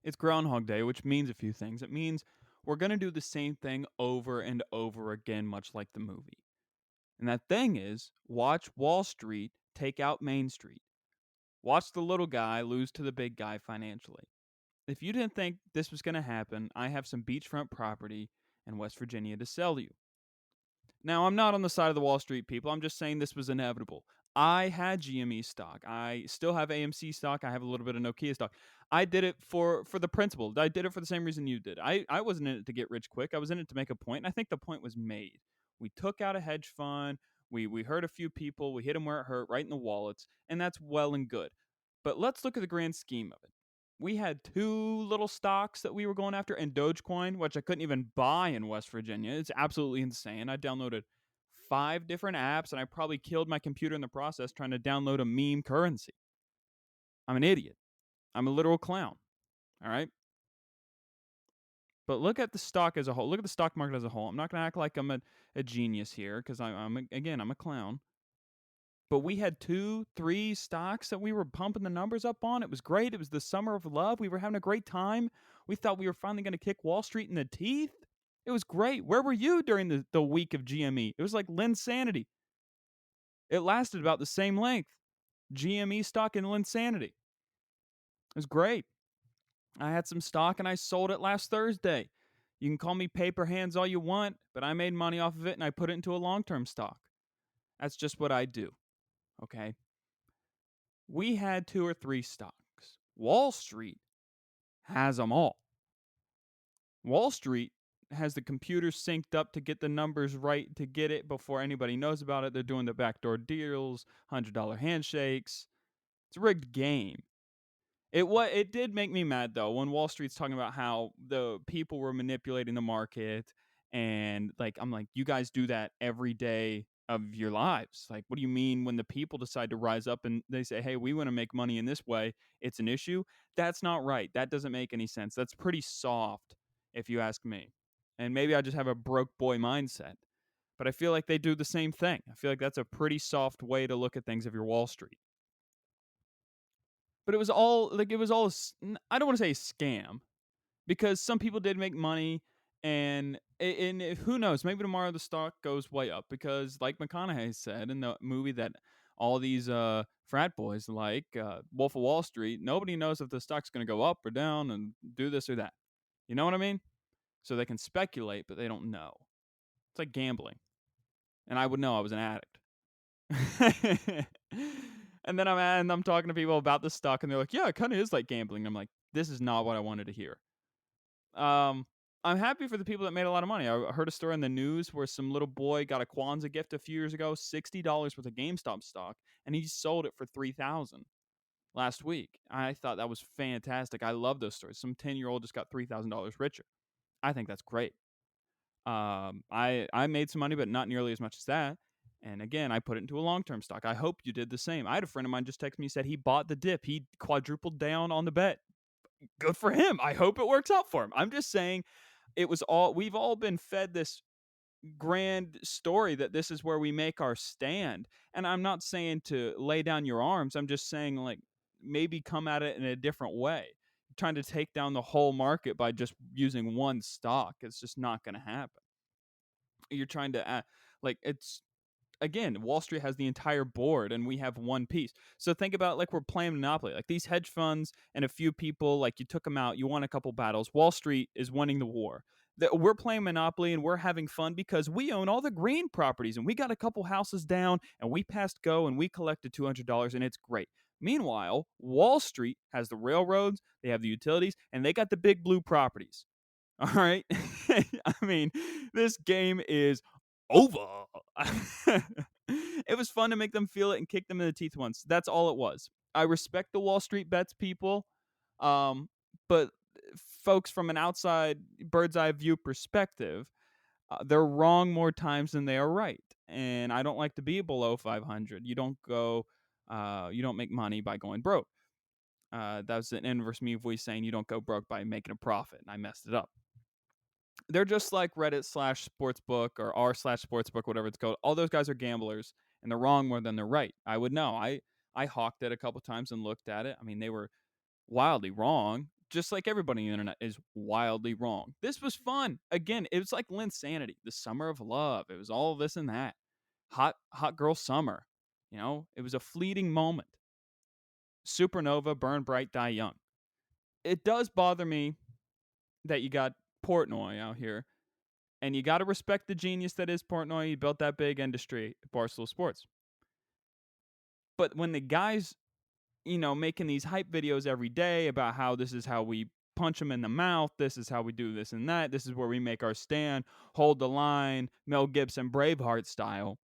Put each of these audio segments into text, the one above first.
It's Groundhog Day, which means a few things. It means we're going to do the same thing over and over again, much like the movie. And that thing is watch Wall Street take out Main Street. Watch the little guy lose to the big guy financially. If you didn't think this was going to happen, I have some beachfront property in West Virginia to sell you. Now, I'm not on the side of the Wall Street people. I'm just saying this was inevitable. I had GME stock. I still have AMC stock. I have a little bit of Nokia stock. I did it for the principle. I did it for the same reason you did. I wasn't in it to get rich quick. I was in it to make a point, and I think the point was made. We took out a hedge fund. We hurt a few people. We hit them where it hurt, right in the wallets, and that's well and good. But let's look at the grand scheme of it. We had two little stocks that we were going after, and Dogecoin, which I couldn't even buy in West Virginia. It's absolutely insane. I downloaded 5 different apps, and I probably killed my computer in the process trying to download a meme currency. I'm an idiot. I'm a literal clown. All right. But look at the stock as a whole. Look at the stock market as a whole. I'm not going to act like I'm a genius here because I'm a clown. But we had 2, 3 stocks that we were pumping the numbers up on. It was great. It was the summer of love. We were having a great time. We thought we were finally going to kick Wall Street in the teeth. It was great. Where were you during the week of GME? It was like Linsanity. It lasted about the same length. GME stock and Linsanity. It was great. I had some stock and I sold it last Thursday. You can call me paper hands all you want, but I made money off of it and I put it into a long-term stock. That's just what I do. Okay. We had 2 or 3 stocks. Wall Street has them all. Wall Street has the computers synced up to get the numbers right to get it before anybody knows about it. They're doing the backdoor deals, $100 handshakes. It's a rigged game. It did make me mad though when Wall Street's talking about how the people were manipulating the market, and like I'm like, you guys do that every day of your lives. Like, what do you mean when the people decide to rise up and they say, "Hey, we want to make money in this way," it's an issue? That's not right. That doesn't make any sense. That's pretty soft if you ask me. And maybe I just have a broke boy mindset. But I feel like they do the same thing. I feel like that's a pretty soft way to look at things if you're Wall Street. But it was all I don't want to say a scam because some people did make money, and who knows, maybe tomorrow the stock goes way up because like McConaughey said in the movie that all these frat boys like Wolf of Wall Street, nobody knows if the stock's going to go up or down and do this or that. You know what I mean? So they can speculate, but they don't know. It's like gambling. And I would know, I was an addict. And then I'm talking to people about the stock, and they're like, "Yeah, it kind of is like gambling." I'm like, "This is not what I wanted to hear." Um, I'm happy for the people that made a lot of money. I heard a story in the news where some little boy got a Kwanzaa gift a few years ago, $60 worth of GameStop stock, and he sold it for 3,000 last week. I thought that was fantastic. I love those stories. Some 10-year-old just got $3,000 richer. I think that's great. I made some money, but not nearly as much as that. And again, I put it into a long term stock. I hope you did the same. I had a friend of mine just text me, said he bought the dip. He quadrupled down on the bet. Good for him. I hope it works out for him. I'm just saying we've all been fed this grand story that this is where we make our stand. And I'm not saying to lay down your arms. I'm just saying, like, maybe come at it in a different way. Trying to take down the whole market by just using one stock. It's just not going to happen. You're trying to like, it's again, Wall Street has the entire board and we have one piece. So think about like we're playing Monopoly. Like these hedge funds and a few people, like you took them out, you won a couple battles. Wall Street is winning the war. We're playing Monopoly and we're having fun because we own all the green properties and we got a couple houses down and we passed go and we collected $200 and it's great. Meanwhile, Wall Street has the railroads, they have the utilities, and they got the big blue properties. All right. I mean, this game is over. It was fun to make them feel it and kick them in the teeth once. That's all it was. I respect the Wall Street bets people, um, but folks from an outside bird's eye view perspective, they're wrong more times than they are right. And I don't like to be below 500. You don't make money by going broke. That was an inverse me voice saying you don't go broke by making a profit, and I messed it up. They're just like Reddit/sportsbook or r/sportsbook, whatever it's called. All those guys are gamblers, and they're wrong more than they're right. I would know. I hawked it a couple times and looked at it. I mean, they were wildly wrong, just like everybody on the internet, is wildly wrong. This was fun. Again, it was like Linsanity, the summer of love. It was all this and that. Hot girl summer. It was a fleeting moment. Supernova, burn bright, die young. It does bother me that you got Portnoy out here, and you got to respect the genius that is Portnoy. He built that big industry at Barstool Sports. But when the guys, making these hype videos every day about how this is how we punch them in the mouth, this is how we do this and that, this is where we make our stand, hold the line, Mel Gibson Braveheart style,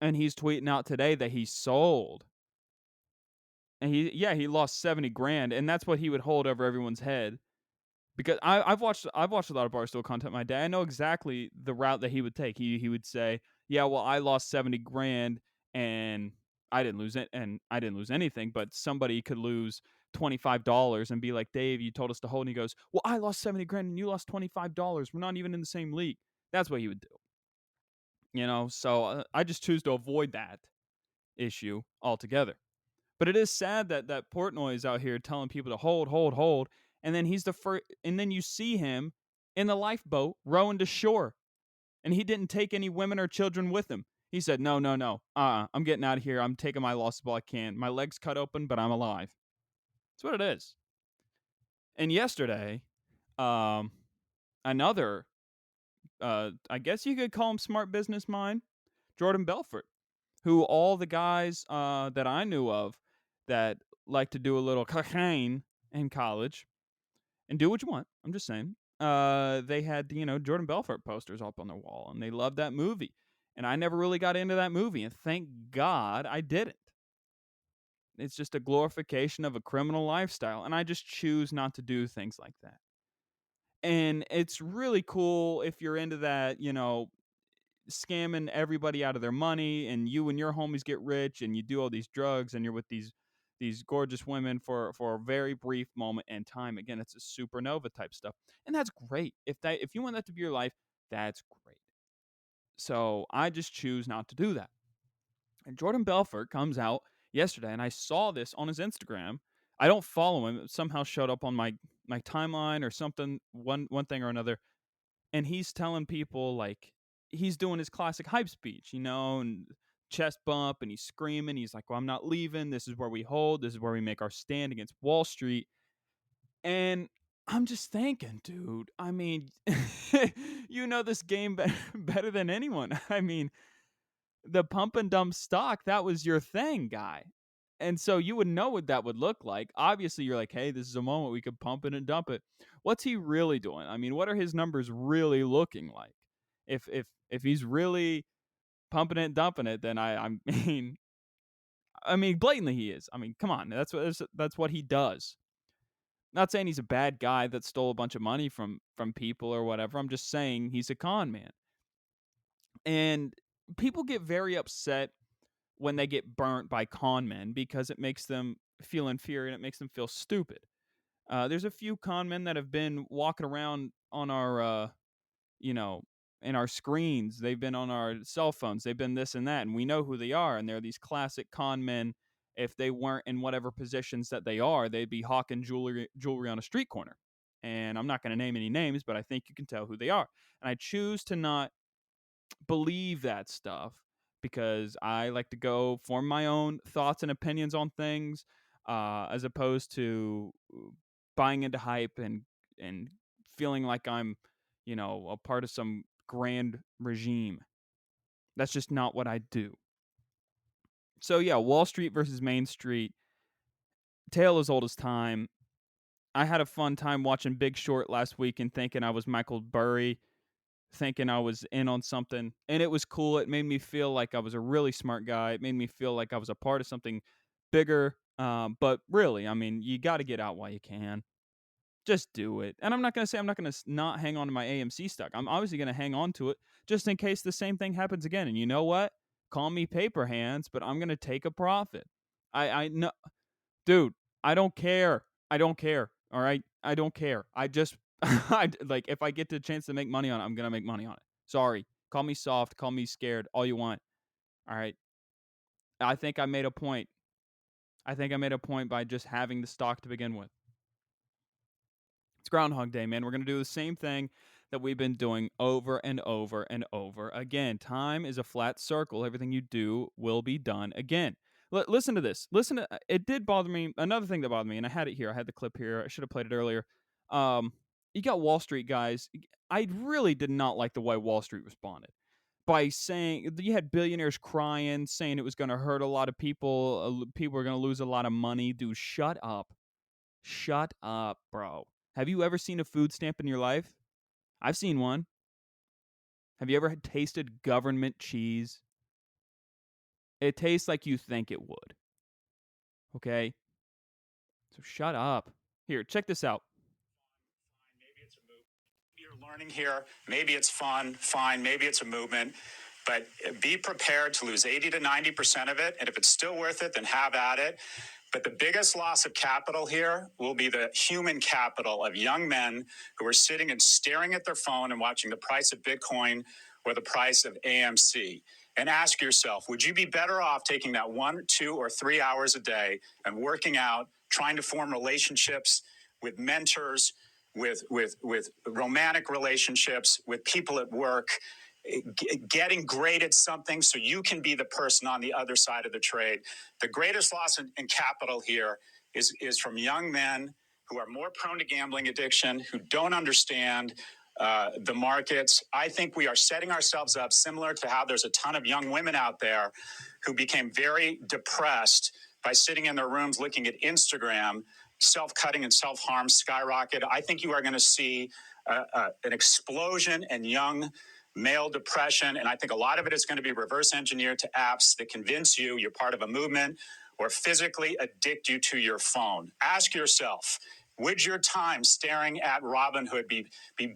and he's tweeting out today that he's sold. And he lost 70 grand, and that's what he would hold over everyone's head. Because I've watched a lot of Barstool content my day. I know exactly the route that he would take. He would say, "Yeah, well, I lost 70 grand, and I didn't lose it, and I didn't lose anything, but somebody could lose $25 and be like, Dave, you told us to hold." And he goes, "Well, I lost 70 grand, and you lost $25. We're not even in the same league." That's what he would do. So I just choose to avoid that issue altogether. But it is sad that Portnoy is out here telling people to hold, and then he's the first, and then you see him in the lifeboat rowing to shore, and he didn't take any women or children with him. He said, "No, no, no. I'm getting out of here. I'm taking my losses while I can. My legs cut open, but I'm alive." That's what it is. And yesterday, another, I guess you could call him smart business mind, Jordan Belfort, who all the guys that I knew of that like to do a little cocaine in college, and do what you want. I'm just saying. They had Jordan Belfort posters up on their wall, and they loved that movie. And I never really got into that movie, and thank God I didn't. It's just a glorification of a criminal lifestyle, and I just choose not to do things like that. And it's really cool if you're into that, scamming everybody out of their money, and you and your homies get rich, and you do all these drugs, and you're with these gorgeous women for a very brief moment in time. Again, it's a supernova type stuff, and that's great. If you want that to be your life, that's great. So I just choose not to do that. And Jordan Belfort comes out yesterday, and I saw this on his Instagram. I don't follow him. It somehow showed up on my timeline or something, one thing or another, and he's telling people, like, he's doing his classic hype speech, and chest bump, and he's screaming. He's like, "Well, I'm not leaving. This is where we hold. This is where we make our stand against Wall Street." And I'm just thinking, dude, I mean, you know this game better than anyone. I mean, the pump and dump stock, that was your thing, guy. And so you would know what that would look like. Obviously, you're like, hey, this is a moment we could pump it and dump it. What's he really doing? I mean, what are his numbers really looking like? If he's really pumping it and dumping it, then I mean, blatantly he is. I mean, come on, that's what he does. Not saying he's a bad guy that stole a bunch of money from people or whatever. I'm just saying he's a con man. And people get very upset when they get burnt by con men because it makes them feel inferior and it makes them feel stupid. There's a few con men that have been walking around on our, you know, in our screens. They've been on our cell phones. They've been this and that, and we know who they are. And they're these classic con men. If they weren't in whatever positions that they are, they'd be hawking jewelry on a street corner. And I'm not going to name any names, but I think you can tell who they are. And I choose to not believe that stuff because I like to go form my own thoughts and opinions on things, as opposed to buying into hype and feeling like I'm, a part of some grand regime. That's just not what I do. So yeah, Wall Street versus Main Street, tale as old as time. I had a fun time watching Big Short last week and thinking I was Michael Burry, thinking I was in on something, and it was cool. It made me feel like I was a really smart guy. It made me feel like I was a part of something bigger. But really, I mean, you got to get out while you can. Just do it. And I'm not going to say I'm not going to not hang on to my AMC stock. I'm obviously going to hang on to it just in case the same thing happens again. And you know what? Call me paper hands, but I'm going to take a profit. I know, dude, I don't care. I don't care. All right? I don't care. I just like if I get the chance to make money on it, I'm going to make money on it. Sorry. Call me soft, call me scared, all you want. All right? I think I made a point. I think I made a point by just having the stock to begin with. It's Groundhog Day, man. We're going to do the same thing that we've been doing over and over and over again. Time is a flat circle. Everything you do will be done again. Listen to this. Listen to it. Did bother me. Another thing that bothered me, and I had it here. I had the clip here. I should have played it earlier. You got Wall Street guys. I really did not like the way Wall Street responded by saying you had billionaires crying, saying it was going to hurt a lot of people. People are going to lose a lot of money. Dude, shut up. Shut up, bro. Have you ever seen a food stamp in your life? I've seen one. Have you ever tasted government cheese? It tastes like you think it would. Okay? So shut up. Here, check this out. Maybe it's a movement. You're learning here. Maybe it's fun. Fine. Maybe it's a movement. But be prepared to lose 80 to 90% of it. And if it's still worth it, then have at it. But the biggest loss of capital here will be the human capital of young men who are sitting and staring at their phone and watching the price of Bitcoin or the price of AMC. And ask yourself, would you be better off taking that 1, 2, or 3 hours a day and working out, trying to form relationships with mentors, with romantic relationships, with people at work, getting great at something so you can be the person on the other side of the trade. The greatest loss in capital here is from young men who are more prone to gambling addiction, who don't understand the markets. I think we are setting ourselves up similar to how there's a ton of young women out there who became very depressed by sitting in their rooms looking at Instagram. Self-cutting and self-harm skyrocket. I think you are going to see an explosion in young male depression, and I think a lot of it is going to be reverse engineered to apps that convince you you're part of a movement or physically addict you to your phone. Ask yourself, would your time staring at Robinhood be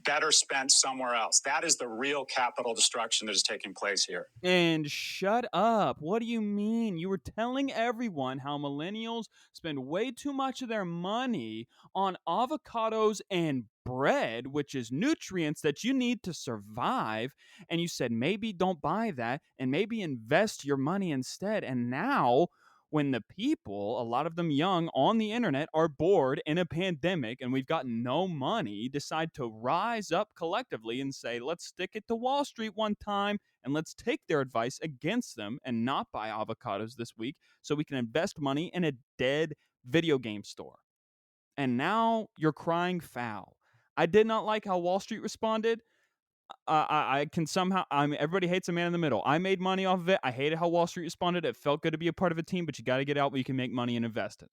better spent somewhere else? That is the real capital destruction that is taking place here. And shut up. What do you mean? You were telling everyone how millennials spend way too much of their money on avocados and bread, which is nutrients that you need to survive. And you said maybe don't buy that and maybe invest your money instead. And now, when the people, a lot of them young on the internet, are bored in a pandemic and we've got no money, decide to rise up collectively and say, let's stick it to Wall Street one time and let's take their advice against them and not buy avocados this week so we can invest money in a dead video game store. And now you're crying foul. I did not like how Wall Street responded. I can somehow. Everybody hates a man in the middle. I made money off of it. I hated how Wall Street responded. It felt good to be a part of a team, but you got to get out where you can make money and invest it.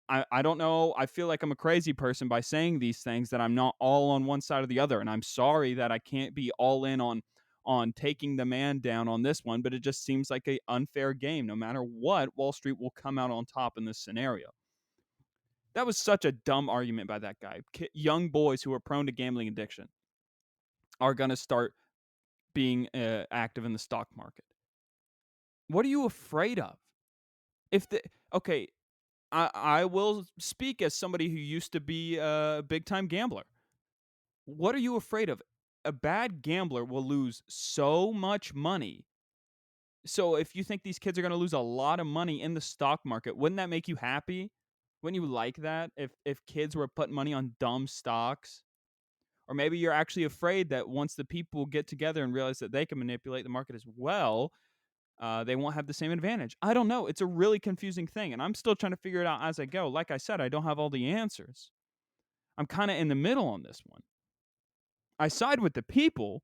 I don't know. I feel like I'm a crazy person by saying these things, that I'm not all on one side or the other. And I'm sorry that I can't be all in on taking the man down on this one, but it just seems like an unfair game. No matter what, Wall Street will come out on top in this scenario. That was such a dumb argument by that guy. Young boys who are prone to gambling addiction are going to start being active in the stock market. What are you afraid of? Okay, I will speak as somebody who used to be a big time gambler. What are you afraid of? A bad gambler will lose so much money. So if you think these kids are going to lose a lot of money in the stock market, wouldn't that make you happy? Wouldn't you like that if kids were putting money on dumb stocks? Or maybe you're actually afraid that once the people get together and realize that they can manipulate the market as well, they won't have the same advantage. I don't know. It's a really confusing thing, and I'm still trying to figure it out as I go. Like I said, I don't have all the answers. I'm kind of in the middle on this one. I side with the people,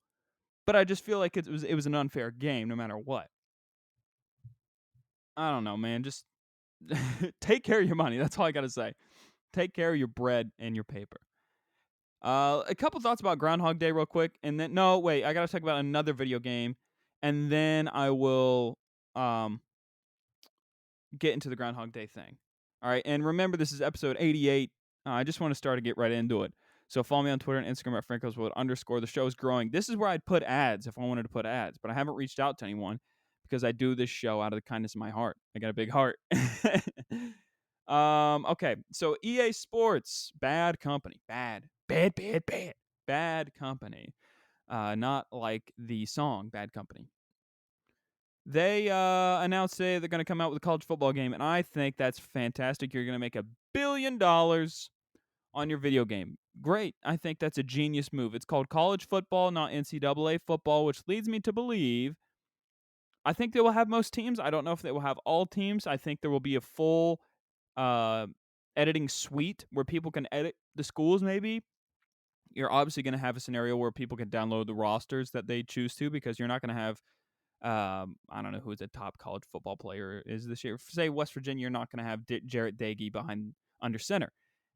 but I just feel like it was an unfair game no matter what. I don't know, man. Just take care of your money. That's all I got to say. Take care of your bread and your paper. A couple thoughts about Groundhog Day real quick, and then no, wait, I got to talk about another video game, and then I will get into the Groundhog Day thing. All right, and remember, this is episode 88. I just want to start to get right into it. So follow me on Twitter and Instagram at @FrancosWorld_. The show is growing. This is where I'd put ads if I wanted to put ads, but I haven't reached out to anyone because I do this show out of the kindness of my heart. I got a big heart. Okay, so EA Sports, bad company. Bad company. Not like the song Bad Company. They announced today they're going to come out with a college football game, and I think that's fantastic. You're going to make $1 billion on your video game. Great. I think that's a genius move. It's called college football, not NCAA football, which leads me to believe I think they will have most teams. I don't know if they will have all teams. I think there will be a full uh, editing suite where people can edit the schools, maybe. You're obviously going to have a scenario where people can download the rosters that they choose to, because you're not going to have I don't know who the top college football player is this year. Say West Virginia, you're not going to have Jarrett Dagey behind under center,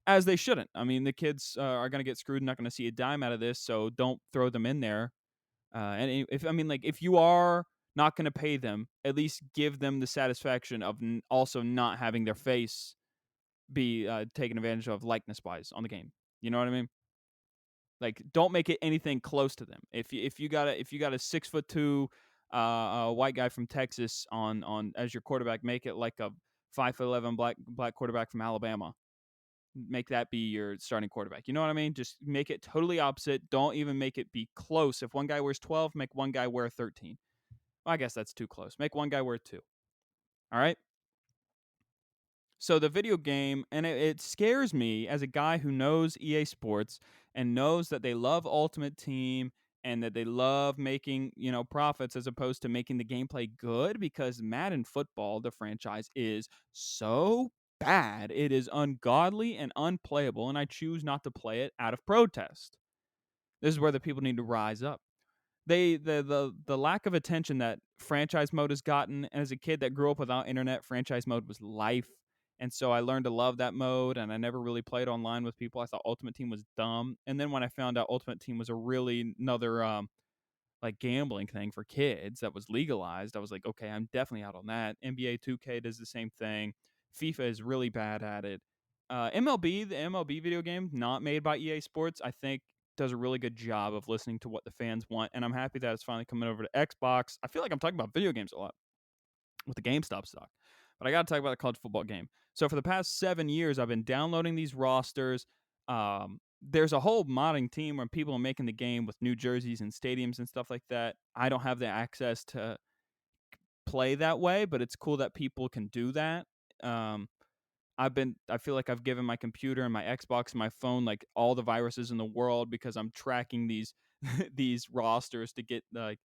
as they shouldn't. I mean, the kids are going to get screwed, not going to see a dime out of this, so don't throw them in there. And if I mean, like, if you are not going to pay them, at least give them the satisfaction of also not having their face be taken advantage of likeness wise on the game. You know what I mean? Like, don't make it anything close to them. If you got a 6'2" white guy from Texas on as your quarterback, make it like a 5'11" black quarterback from Alabama. Make that be your starting quarterback. You know what I mean? Just make it totally opposite. Don't even make it be close. If one guy wears 12, make one guy wear 13. Well, I guess that's too close. Make one guy wear 2. All right? So the video game, and it scares me as a guy who knows EA Sports and knows that they love Ultimate Team and that they love making, profits as opposed to making the gameplay good, because Madden Football, the franchise, is so bad. It is ungodly and unplayable, and I choose not to play it out of protest. This is where the people need to rise up. The lack of attention that franchise mode has gotten, and as a kid that grew up without internet, franchise mode was life. And so I learned to love that mode, and I never really played online with people. I thought Ultimate Team was dumb. And then when I found out Ultimate Team was a really another like gambling thing for kids that was legalized, I was like, okay, I'm definitely out on that. NBA 2K does the same thing. FIFA is really bad at it. MLB, the MLB video game, not made by EA Sports, I think does a really good job of listening to what the fans want, and I'm happy that it's finally coming over to Xbox. I feel like I'm talking about video games a lot with the GameStop stock, but I got to talk about the college football game. So for the past 7 years, I've been downloading these rosters. There's a whole modding team where people are making the game with new jerseys and stadiums and stuff like that. I don't have the access to play that way, but it's cool that people can do that. Um, I feel like I've given my computer and my Xbox and my phone like all the viruses in the world, because I'm tracking these these rosters to get like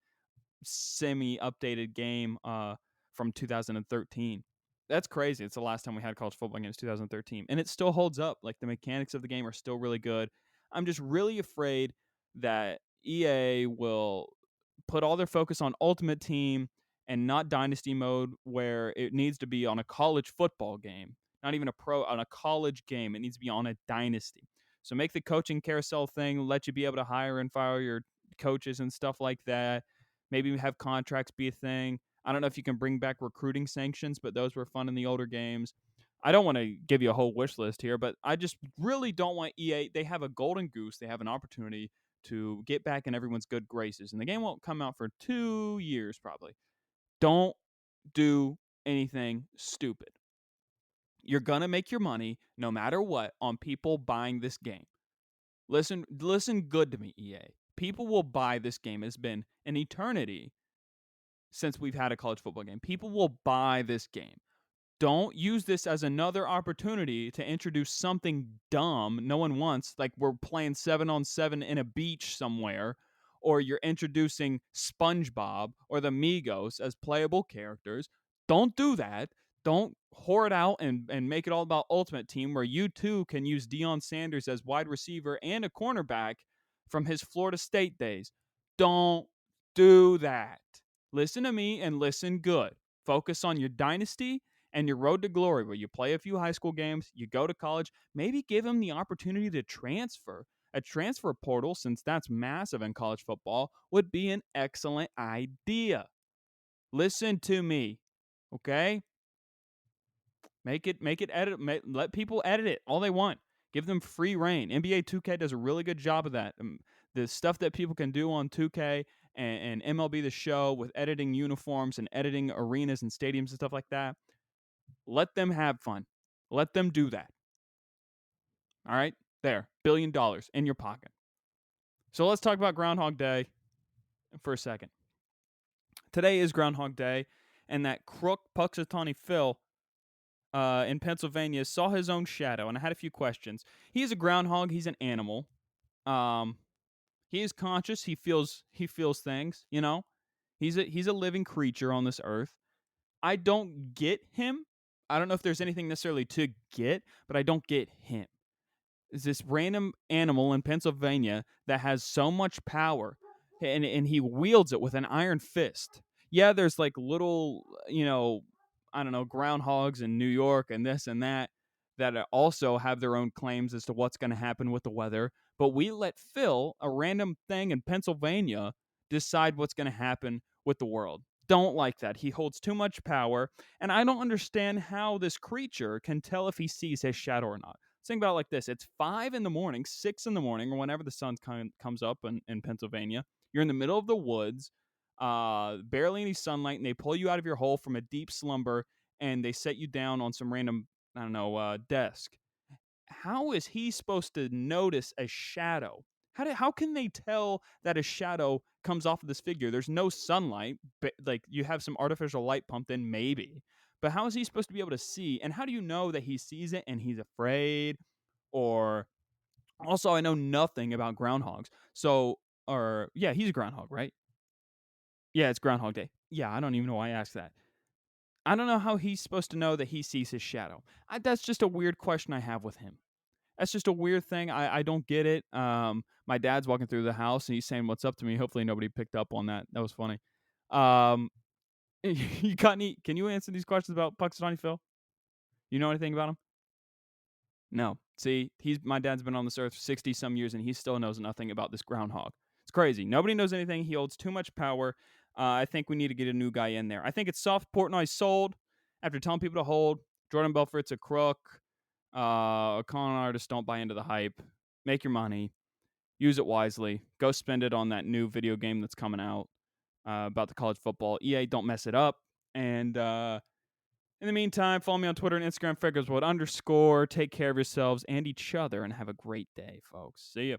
semi updated game from 2013. That's crazy. It's the last time we had college football games, 2013, and it still holds up. Like, the mechanics of the game are still really good. I'm just really afraid that EA will put all their focus on Ultimate Team and not Dynasty mode, where it needs to be on a college football game, not even a pro, on a college game. It needs to be on a Dynasty. So make the coaching carousel thing, let you be able to hire and fire your coaches and stuff like that. Maybe have contracts be a thing. I don't know if you can bring back recruiting sanctions, but those were fun in the older games. I don't want to give you a whole wish list here, but I just really don't want EA. They have a golden goose. They have an opportunity to get back in everyone's good graces. And the game won't come out for 2 years probably. Don't do anything stupid. You're going to make your money no matter what on people buying this game. Listen good to me, EA. People will buy this game. It's been an eternity since we've had a college football game. People will buy this game. Don't use this as another opportunity to introduce something dumb no one wants, like we're playing 7-on-7 in a beach somewhere, or you're introducing SpongeBob or the Migos as playable characters. Don't do that. Don't whore it out and make it all about Ultimate Team, where you too can use Deion Sanders as wide receiver and a cornerback from his Florida State days. Don't do that. Listen to me and listen good. Focus on your dynasty and your road to glory, where you play a few high school games, you go to college, maybe give them the opportunity to transfer. A transfer portal, since that's massive in college football, would be an excellent idea. Listen to me, okay? Let people edit it all they want. Give them free reign. NBA 2K does a really good job of that. The stuff that people can do on 2K and MLB The Show with editing uniforms and editing arenas and stadiums and stuff like that. Let them have fun. Let them do that. All right? There. $1 billion in your pocket. So let's talk about Groundhog Day for a second. Today is Groundhog Day, and that crook Puxatony Phil in Pennsylvania saw his own shadow, and I had a few questions. He is a groundhog. He's an animal. Um, he is conscious. He feels things. You know, he's a living creature on this earth. I don't get him. I don't know if there's anything necessarily to get, but I don't get him. Is this random animal in Pennsylvania that has so much power, and he wields it with an iron fist. Yeah, there's like little, I don't know, groundhogs in New York and this and that also have their own claims as to what's going to happen with the weather, but we let Phil, a random thing in Pennsylvania, decide what's going to happen with the world. Don't like that. He holds too much power, and I don't understand how this creature can tell if he sees his shadow or not. Think about it like this: it's 5 in the morning, 6 in the morning, or whenever the sun comes up in Pennsylvania. You're in the middle of the woods, barely any sunlight, and they pull you out of your hole from a deep slumber, and they set you down on some random, I don't know, desk. How is he supposed to notice a shadow? How can they tell that a shadow comes off of this figure? There's no sunlight, but like you have some artificial light pumped in, maybe. But how is he supposed to be able to see? And how do you know that he sees it and he's afraid? Or also, I know nothing about groundhogs. So, or yeah, he's a groundhog, right? Yeah, it's Groundhog Day. Yeah, I don't even know why I asked that. I don't know how he's supposed to know that he sees his shadow. That's just a weird question I have with him. That's just a weird thing. I don't get it. My dad's walking through the house and he's saying what's up to me. Hopefully nobody picked up on that. That was funny. Um, you got any? Can you answer these questions about Puxatony Phil? You know anything about him? No. See, he's my dad's been on this earth 60 some years and he still knows nothing about this groundhog. It's crazy. Nobody knows anything. He holds too much power. I think we need to get a new guy in there. I think it's soft. Portnoy sold after telling people to hold. Jordan Belfort's a crook. Con artists don't buy into the hype. Make your money. Use it wisely. Go spend it on that new video game that's coming out about the college football. EA, don't mess it up. And in the meantime, follow me on Twitter and Instagram, Franco_. Take care of yourselves and each other, and have a great day, folks. See ya.